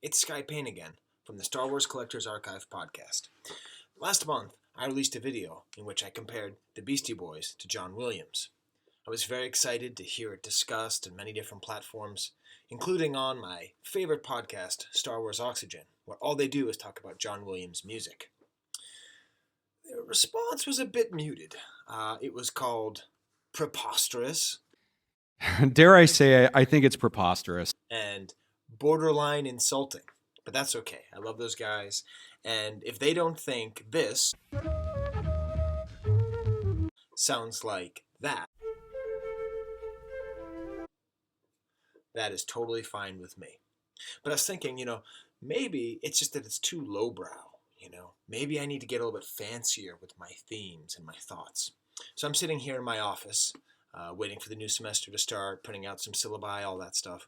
It's Sky Payne again from the Star Wars Collectors Archive podcast. Last month, I released a video in which I compared the Beastie Boys to John Williams. I was very excited to hear it discussed on many different platforms, including on my favorite podcast, Star Wars Oxygen, where all they do is talk about John Williams' music. The response was a bit muted. It was called preposterous. Dare I say, I think it's preposterous. And borderline insulting. But that's okay. I love those guys. And if they don't think this sounds like that, that is totally fine with me. But I was thinking, maybe it's just that it's too lowbrow. Maybe I need to get a little bit fancier with my themes and my thoughts. So I'm sitting here in my office, waiting for the new semester to start, printing out some syllabi, all that stuff.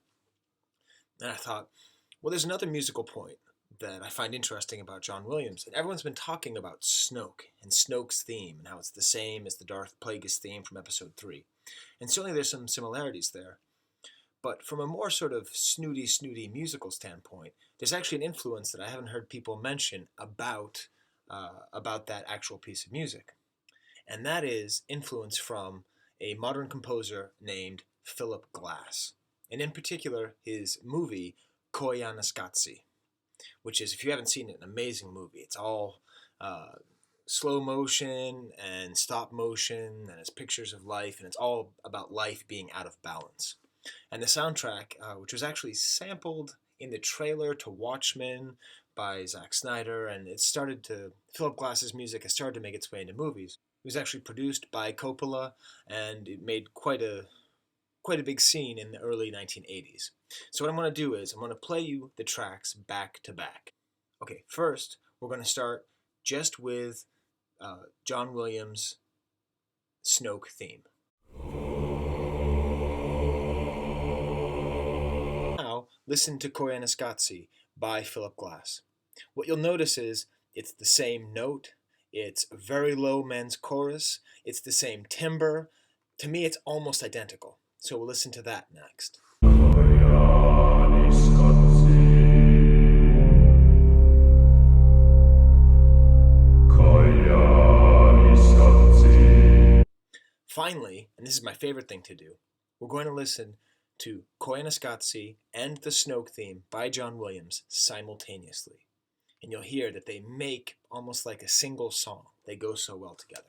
And I thought, well, there's another musical point that I find interesting about John Williams. And everyone's been talking about Snoke and Snoke's theme and how it's the same as the Darth Plagueis theme from Episode 3. And certainly there's some similarities there. But from a more sort of snooty musical standpoint, there's actually an influence that I haven't heard people mention about that actual piece of music. And that is influence from a modern composer named Philip Glass. And in particular, his movie, Koyaanisqatsi, which is, if you haven't seen it, an amazing movie. It's all slow motion and stop motion, and it's pictures of life, and it's all about life being out of balance. And the soundtrack, which was actually sampled in the trailer to Watchmen by Zack Snyder, and Philip Glass's music has started to make its way into movies. It was actually produced by Coppola, and it made quite a big scene in the early 1980s. So what I'm going to do is I'm going to play you the tracks back to back. Okay, first we're going to start just with John Williams' Snoke theme. Now listen to Koyaanisqatsi by Philip Glass. What you'll notice is it's the same note, it's a very low men's chorus, it's the same timbre. To me, it's almost identical. So we'll listen to that next. Finally, and this is my favorite thing to do, we're going to listen to Koyaanisqatsi and the Snoke theme by John Williams simultaneously. And you'll hear that they make almost like a single song. They go so well together.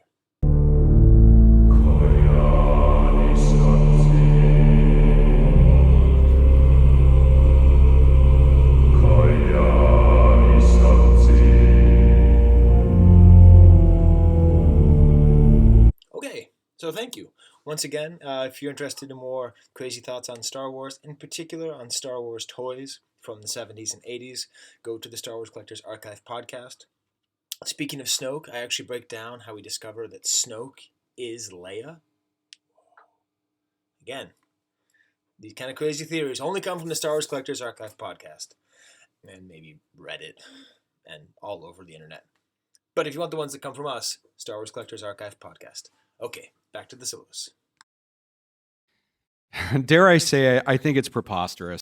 So thank you. Once again, if you're interested in more crazy thoughts on Star Wars, in particular on Star Wars toys from the 70s and 80s, go to the Star Wars Collectors Archive podcast. Speaking of Snoke, I actually break down how we discover that Snoke is Leia. Again, these kind of crazy theories only come from the Star Wars Collectors Archive podcast. And maybe Reddit and all over the internet. But if you want the ones that come from us, Star Wars Collectors Archive podcast. Okay, back to the syllabus. Dare I say, I think it's preposterous.